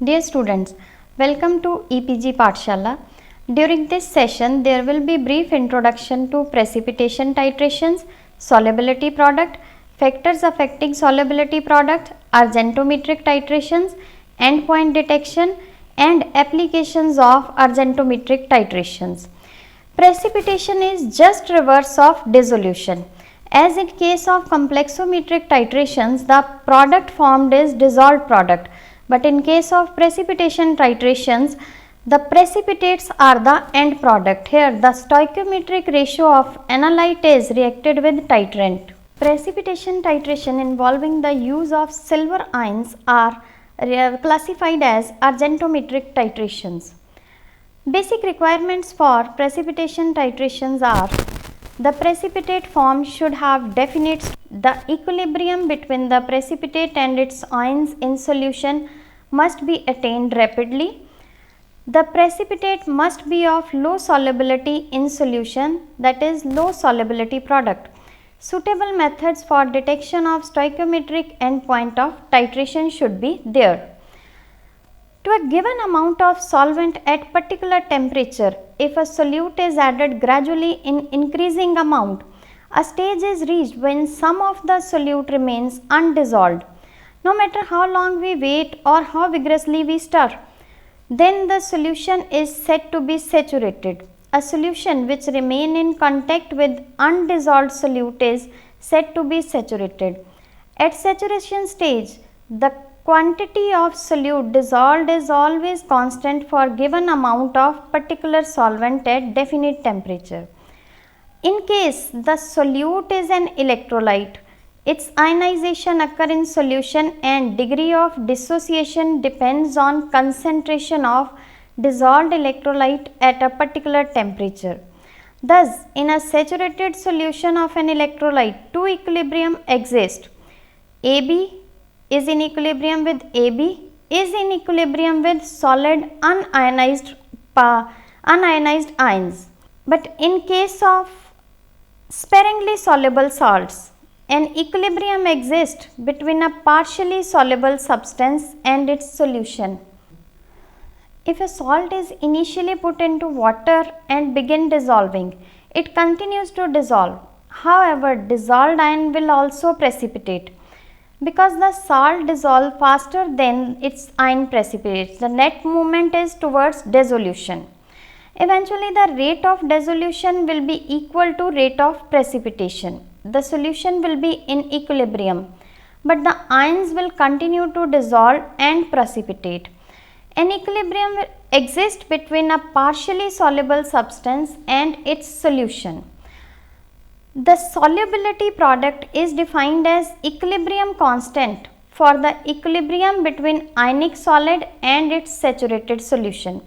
Dear students, welcome to EPG Pathshala. During this session, there will be brief introduction to precipitation titrations, solubility product, factors affecting solubility product, argentometric titrations, endpoint detection and applications of argentometric titrations. Precipitation is just reverse of dissolution. As in case of complexometric titrations, the product formed is dissolved product, but in case of precipitation titrations, the precipitates are the end product. Here the stoichiometric ratio of analyte is reacted with titrant. Precipitation titration involving the use of silver ions are classified as argentometric titrations. Basic requirements for precipitation titrations are: the precipitate form should have definite. The equilibrium between the precipitate and its ions in solution must be attained rapidly. The precipitate must be of low solubility in solution, that is low solubility product. Suitable methods for detection of stoichiometric endpoint of titration should be there. To a given amount of solvent at particular temperature, if a solute is added gradually in increasing amount, a stage is reached when some of the solute remains undissolved. No matter how long we wait or how vigorously we stir, then the solution is said to be saturated. A solution which remains in contact with undissolved solute is said to be saturated. At saturation stage, the quantity of solute dissolved is always constant for given amount of particular solvent at definite temperature. In case the solute is an electrolyte, its ionization occurs in solution and degree of dissociation depends on concentration of dissolved electrolyte at a particular temperature. Thus, in a saturated solution of an electrolyte, two equilibrium exist. AB is in equilibrium with AB is in equilibrium with solid unionized ions. But in case of sparingly soluble salts, an equilibrium exists between a partially soluble substance and its solution. If a salt is initially put into water and begin dissolving, it continues to dissolve. However, dissolved ion will also precipitate. Because the salt dissolves faster than its ion precipitates, the net movement is towards dissolution. Eventually, the rate of dissolution will be equal to rate of precipitation. The solution will be in equilibrium, but the ions will continue to dissolve and precipitate. An equilibrium will exist between a partially soluble substance and its solution. The solubility product is defined as equilibrium constant for the equilibrium between ionic solid and its saturated solution.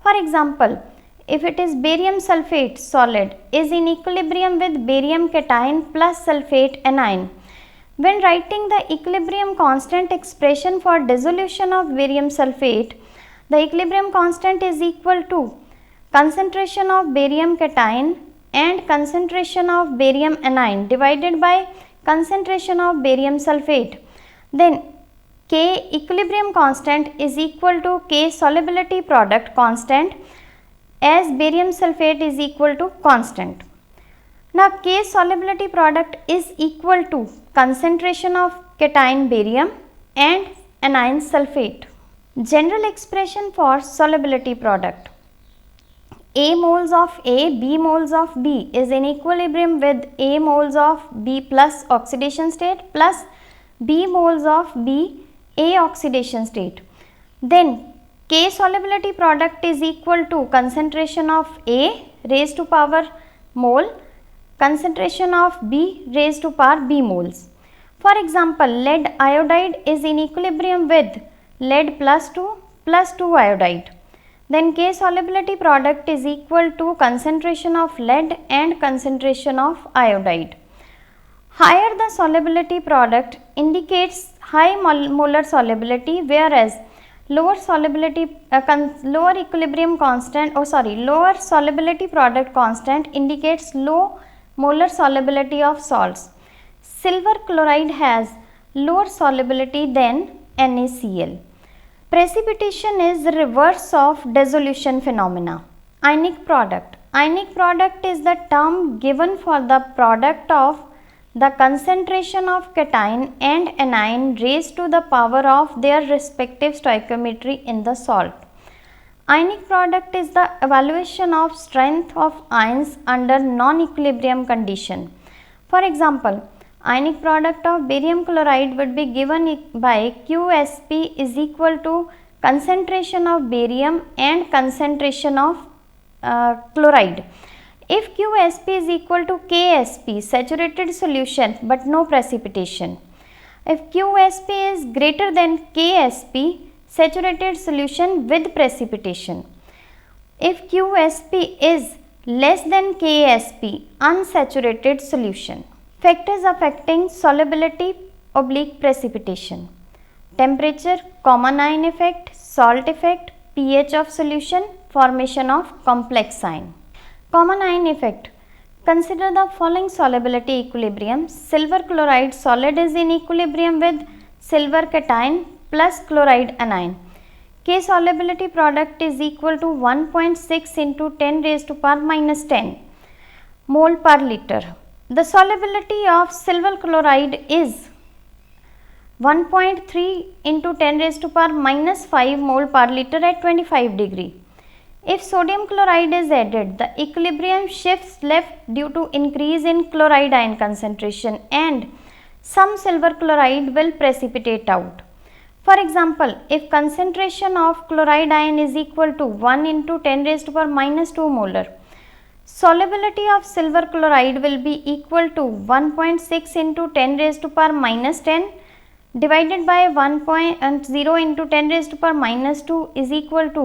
For example, if it is barium sulfate solid is in equilibrium with barium cation plus sulfate anion. When writing the equilibrium constant expression for dissolution of barium sulfate, the equilibrium constant is equal to concentration of barium cation and concentration of barium anion divided by concentration of barium sulfate. Then K equilibrium constant is equal to K solubility product constant, as barium sulfate is equal to constant. Now K solubility product is equal to concentration of cation barium and anion sulfate. General expression for solubility product: A moles of A, B moles of B is in equilibrium with A moles of B plus oxidation state plus B moles of B A oxidation state. Then K solubility product is equal to concentration of A raised to power mole, concentration of B raised to power B moles. For example, lead iodide is in equilibrium with lead plus 2 iodide. Then K solubility product is equal to concentration of lead and concentration of iodide. Higher the solubility product indicates high molar solubility, whereas lower solubility lower solubility product constant indicates low molar solubility of salts. Silver chloride has lower solubility than NaCl. Precipitation is the reverse of dissolution phenomena. Ionic product. Ionic product is the term given for the product of the concentration of cation and anion raised to the power of their respective stoichiometry in the salt. Ionic product is the evaluation of strength of ions under non-equilibrium condition. For example, ionic product of barium chloride would be given by QSP is equal to concentration of barium and concentration of chloride. If QSP is equal to KSP, saturated solution but no precipitation. If QSP is greater than KSP, saturated solution with precipitation. If QSP is less than KSP, unsaturated solution. Factors affecting solubility / precipitation. Temperature, common ion effect, salt effect, pH of solution, formation of complex ion. Common ion effect. Consider the following solubility equilibrium. Silver chloride solid is in equilibrium with silver cation plus chloride anion. K solubility product is equal to 1.6 into 10 raised to power minus 10 mole per liter. The solubility of silver chloride is 1.3 into 10 raised to power minus 5 mole per liter at 25 degree. If sodium chloride is added, the equilibrium shifts left due to increase in chloride ion concentration and some silver chloride will precipitate out. For example, if concentration of chloride ion is equal to 1 into 10 raised to power minus 2 molar, solubility of silver chloride will be equal to 1.6 into 10 raised to power minus 10 divided by 1.0 into 10 raised to power minus 2 is equal to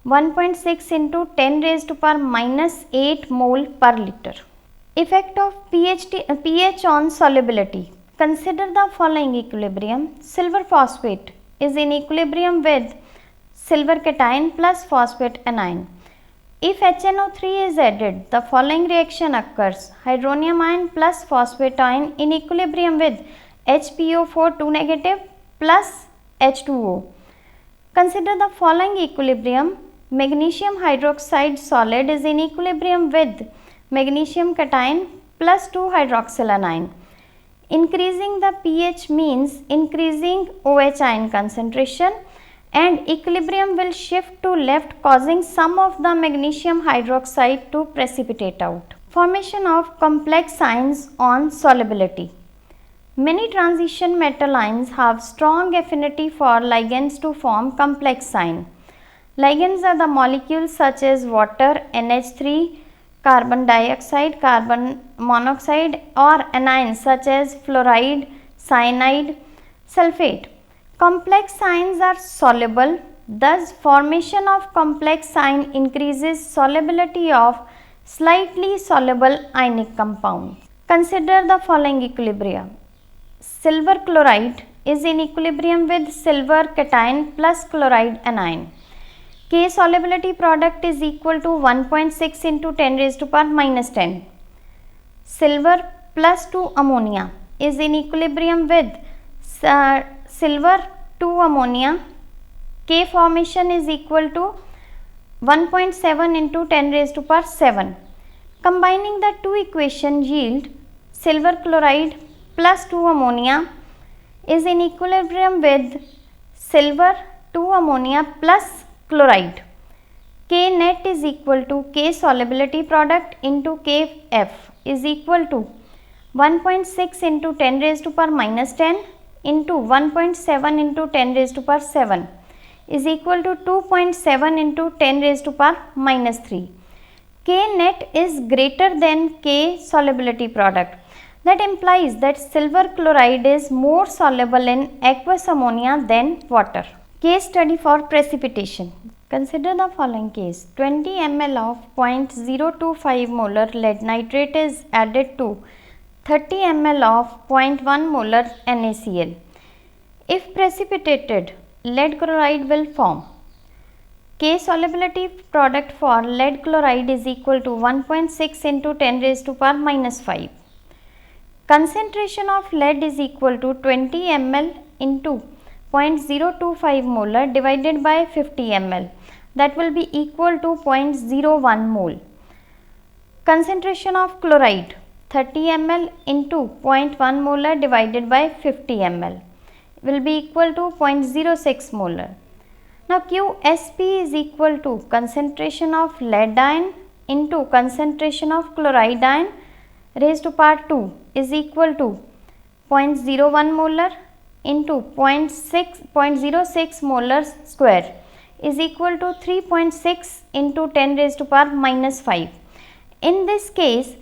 1.6 into 10 raised to power minus 8 mole per liter. Effect of pH on solubility. Consider the following equilibrium. Silver phosphate is in equilibrium with silver cation plus phosphate anion. If HNO3 is added, the following reaction occurs. Hydronium ion plus phosphate ion in equilibrium with HPO4 2 negative plus H2O. Consider the following equilibrium. Magnesium hydroxide solid is in equilibrium with magnesium cation plus 2 hydroxyl anion. Increasing the pH means increasing OH ion concentration and equilibrium will shift to left, causing some of the magnesium hydroxide to precipitate out. Formation of complex ions on solubility. Many transition metal ions have strong affinity for ligands to form complex ion. Ligands are the molecules such as water, NH3, carbon dioxide, carbon monoxide, or anions such as fluoride, cyanide, sulfate. Complex ions are soluble, thus formation of complex ion increases solubility of slightly soluble ionic compound. Consider the following equilibrium. Silver chloride is in equilibrium with silver cation plus chloride anion. K solubility product is equal to 1.6 into 10 raised to power minus 10. Silver plus 2 ammonia is in equilibrium with silver 2 ammonia. K formation is equal to 1.7 into 10 raised to power 7. Combining the two equations yield silver chloride plus 2 ammonia is in equilibrium with silver 2 ammonia plus chloride. K net is equal to K solubility product into Kf is equal to 1.6 into 10 raised to power minus 10 into 1.7 into 10 raised to power 7 is equal to 2.7 into 10 raised to power minus 3. K net is greater than K solubility product. That implies that silver chloride is more soluble in aqueous ammonia than water. Case study for precipitation. Consider the following case. 20 ml of 0.025 molar lead nitrate is added to 30 ml of 0.1 molar NaCl. If precipitated, lead chloride will form. K solubility product for lead chloride is equal to 1.6 into 10 raised to power minus 5. Concentration of lead is equal to 20 ml into 0.025 molar divided by 50 ml, that will be equal to 0.01 mole. Concentration of chloride 30 ml into 0.1 molar divided by 50 ml will be equal to 0.06 molar. Now QSP is equal to concentration of lead ion into concentration of chloride ion raised to power 2 is equal to 0.01 molar into 0.06 molar square is equal to 3.6 into 10 raised to power minus 5. In this case,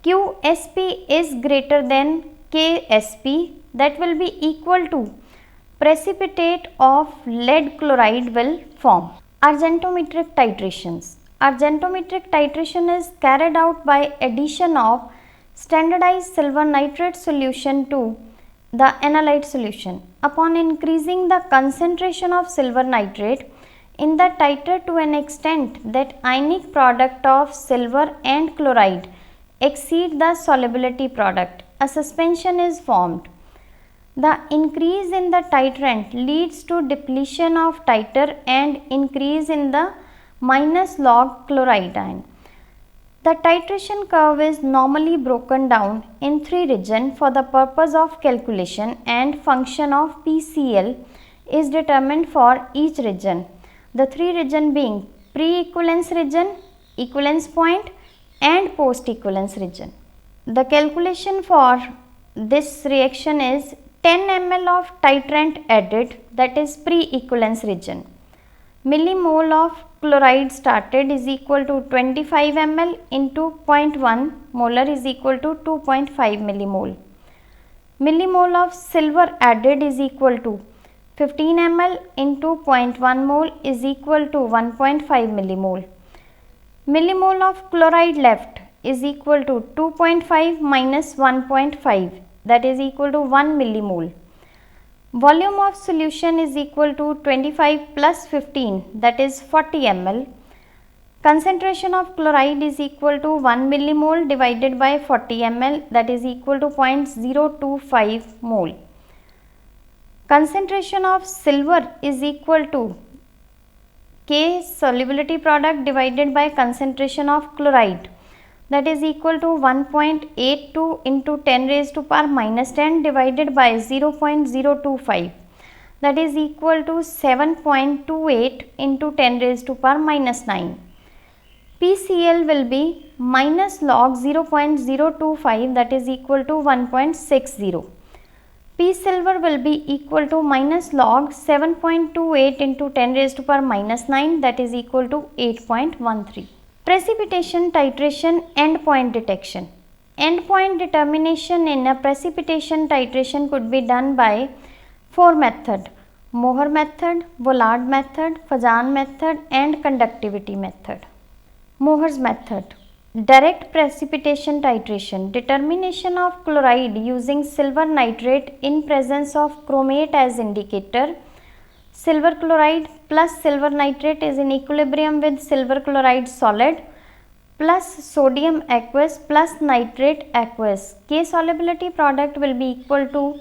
QSP is greater than KSP, that will be equal to precipitate of lead chloride will form. Argentometric titrations. Argentometric titration is carried out by addition of standardized silver nitrate solution to the analyte solution. Upon increasing the concentration of silver nitrate in the titer to an extent that ionic product of silver and chloride exceed the solubility product, a suspension is formed. The increase in the titrant leads to depletion of titer and increase in the minus log chloride ion. The titration curve is normally broken down in 3 regions for the purpose of calculation, and function of PCl is determined for each region. The 3 regions being pre-equivalence region, equivalence point and post-equivalence region. The calculation for this reaction is 10 ml of titrant added, that is pre-equivalence region. Millimole of chloride started is equal to 25 ml into 0.1 molar is equal to 2.5 millimole. Millimole of silver added is equal to 15 ml into 0.1 mole is equal to 1.5 millimole. Millimole of chloride left is equal to 2.5 minus 1.5, that is equal to 1 millimole. Volume of solution is equal to 25 plus 15, that is 40 ml. Concentration of chloride is equal to 1 millimole divided by 40 ml, that is equal to 0.025 mole. Concentration of silver is equal to K solubility product divided by concentration of chloride, that is equal to 1.82 into 10 raised to power minus 10 divided by 0.025, that is equal to 7.28 into 10 raised to power minus 9. PCl will be minus log 0.025, that is equal to 1.60. P silver will be equal to minus log 7.28 into 10 raised to power minus 9, that is equal to 8.13. Precipitation titration endpoint detection. Endpoint determination in a precipitation titration could be done by 4 methods: Mohr method, Vollard method, Fajan method and conductivity method. Mohr's method. Direct precipitation titration. Determination of chloride using silver nitrate in presence of chromate as indicator. Silver chloride plus silver nitrate is in equilibrium with silver chloride solid plus sodium aqueous plus nitrate aqueous. K solubility product will be equal to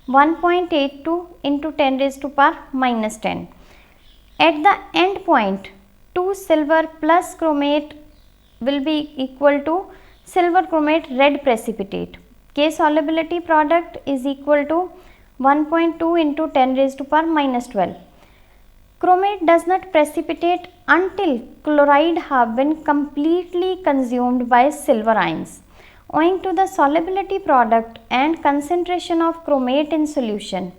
1.82 into 10 raised to power minus 10. At the end point, 2 silver plus chromate will be equal to silver chromate red precipitate. K solubility product is equal to 1.2 into 10 raised to power minus 12. Chromate does not precipitate until chloride have been completely consumed by silver ions. Owing to the solubility product and concentration of chromate in solution,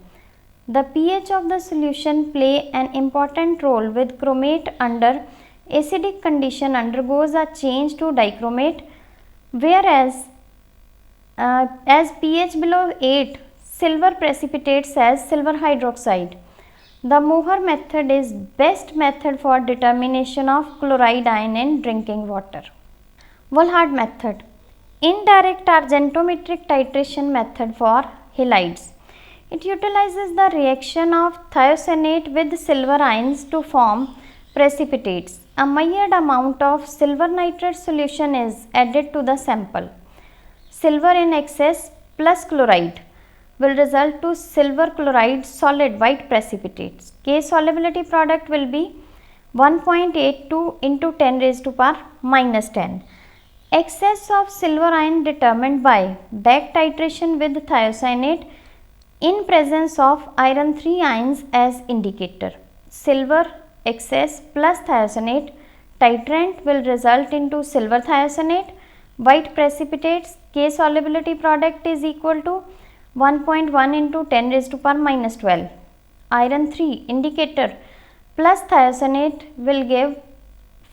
the pH of the solution play an important role, with chromate under acidic condition undergoes a change to dichromate, whereas as pH below 8, silver precipitates as silver hydroxide. The Mohr method is best method for determination of chloride ion in drinking water. Vollard method. Indirect argentometric titration method for halides. It utilizes the reaction of thiocyanate with silver ions to form precipitates. A measured amount of silver nitrate solution is added to the sample. Silver in excess plus chloride will result to silver chloride solid white precipitates. K solubility product will be 1.82 into 10 raised to power minus 10. Excess of silver ion determined by back titration with thiocyanate in presence of iron 3 ions as indicator. Silver excess plus thiocyanate titrant will result into silver thiocyanate white precipitates. K solubility product is equal to 1.1 into 10 raised to power minus 12. Iron 3 indicator plus thiocyanate will give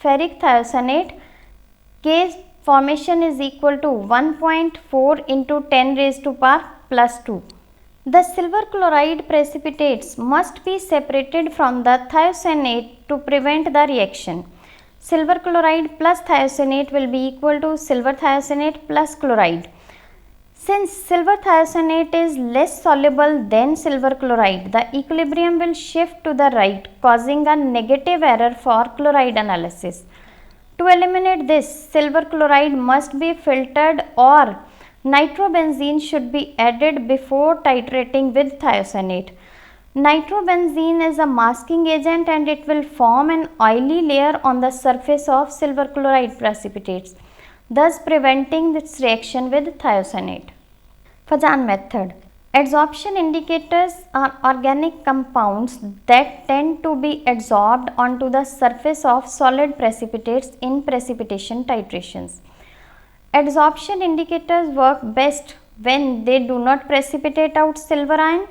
ferric thiocyanate. K formation is equal to 1.4 into 10 raised to power plus 2. The silver chloride precipitates must be separated from the thiocyanate to prevent the reaction. Silver chloride plus thiocyanate will be equal to silver thiocyanate plus chloride. Since silver thiocyanate is less soluble than silver chloride, the equilibrium will shift to the right, causing a negative error for chloride analysis. To eliminate this, silver chloride must be filtered or nitrobenzene should be added before titrating with thiocyanate. Nitrobenzene is a masking agent and it will form an oily layer on the surface of silver chloride precipitates, thus preventing its reaction with thiocyanate. Fajan method. Adsorption indicators are organic compounds that tend to be adsorbed onto the surface of solid precipitates in precipitation titrations. Adsorption indicators work best when they do not precipitate out silver ion.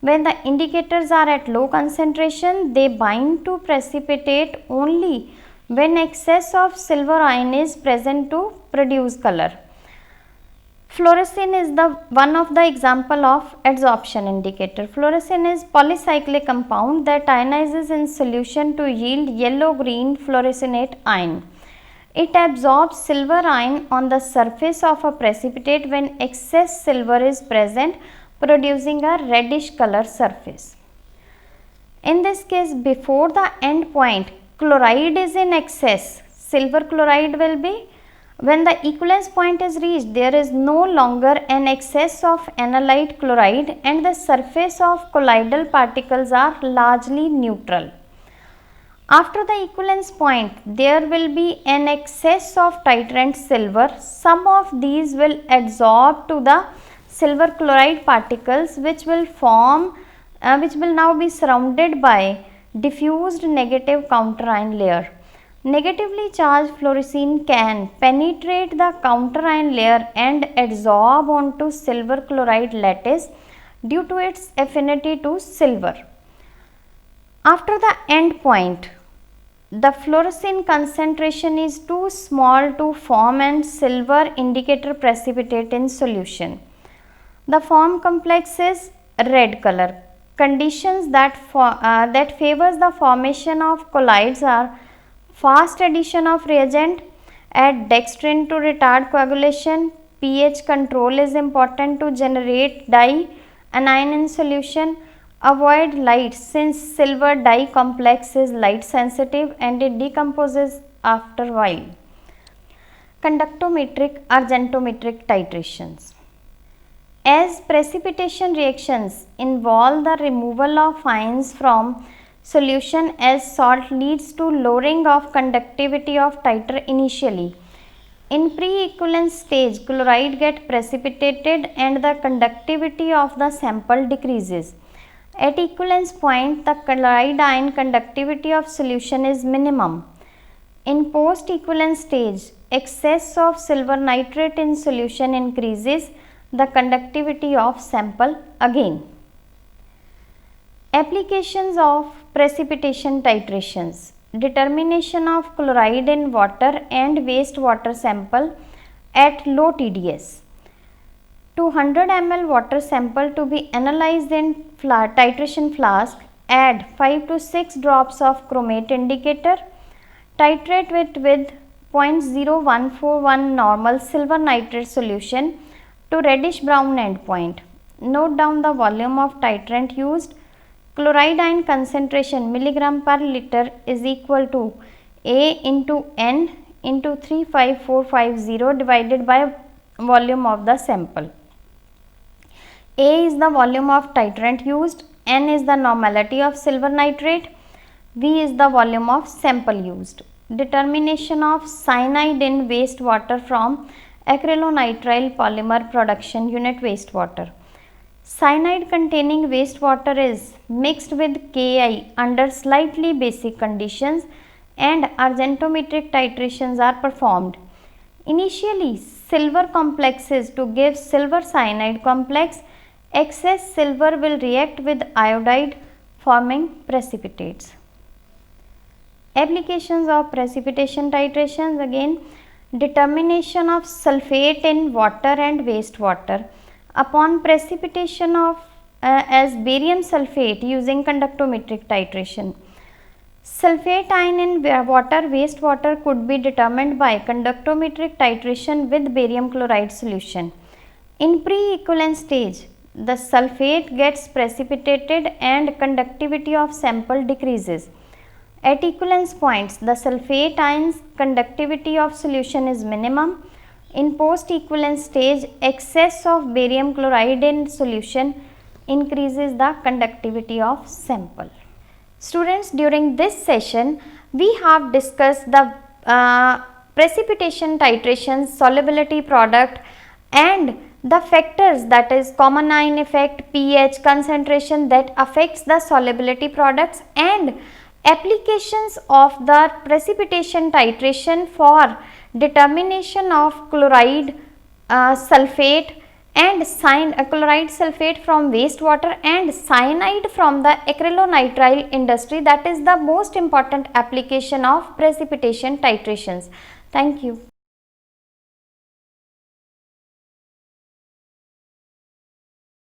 When the indicators are at low concentration, they bind to precipitate only when excess of silver ion is present to produce color. Fluorescein is the one of the example of adsorption indicator. Fluorescein is polycyclic compound that ionizes in solution to yield yellow-green fluorescent ion. It absorbs silver ion on the surface of a precipitate when excess silver is present, producing a reddish color surface. In this case, before the end point, chloride is in excess. Silver chloride will be, when the equivalence point is reached, there is no longer an excess of analyte chloride and the surface of colloidal particles are largely neutral. After the equivalence point, there will be an excess of titrant silver. Some of these will adsorb to the silver chloride particles which will now be surrounded by diffused negative counter ion layer. Negatively charged fluorescein can penetrate the counter ion layer and adsorb onto silver chloride lattice due to its affinity to silver. After the end point, the fluorescein concentration is too small to form an silver indicator precipitate in solution. The form complex is red color. Conditions that favors the formation of colloids are fast addition of reagent, add dextrin to retard coagulation, pH control is important to generate dye, anion in solution, avoid light since silver dye complex is light sensitive and it decomposes after while. Conductometric argentometric titrations. As precipitation reactions involve the removal of ions from solution as salt leads to lowering of conductivity of titer initially. In pre-equivalence stage, chloride get precipitated and the conductivity of the sample decreases. At equivalence point, the chloride ion conductivity of solution is minimum. In post-equivalence stage, excess of silver nitrate in solution increases the conductivity of sample again. Applications of precipitation titrations. Determination of chloride in water and wastewater sample at low TDS. 200 ml water sample to be analyzed in titration flask. Add 5 to 6 drops of chromate indicator. Titrate it with 0.0141 normal silver nitrate solution to reddish brown endpoint. Note down the volume of titrant used. Chloride ion concentration milligram per liter is equal to A into N into 35450 divided by volume of the sample. A is the volume of titrant used, N is the normality of silver nitrate, V is the volume of sample used. Determination of cyanide in wastewater from acrylonitrile polymer production unit wastewater. Cyanide containing wastewater is mixed with Ki under slightly basic conditions and argentometric titrations are performed. Initially, silver complexes to give silver cyanide complex. Excess silver will react with iodide forming precipitates. Applications of precipitation titrations, again determination of sulfate in water and wastewater. Upon precipitation of as barium sulfate using conductometric titration. Sulfate ion in water wastewater could be determined by conductometric titration with barium chloride solution. In pre-equivalent stage, the sulfate gets precipitated and conductivity of sample decreases. At equivalence points, the sulfate ion's conductivity of solution is minimum. In post-equivalence stage, excess of barium chloride in solution increases the conductivity of sample. Students, during this session, we have discussed the precipitation titration, solubility product and the factors, that is common ion effect, pH, concentration that affects the solubility products, and applications of the precipitation titration for determination of chloride, sulfate and chloride sulfate from wastewater and cyanide from the acrylonitrile industry. That is the most important application of precipitation titrations. Thank you.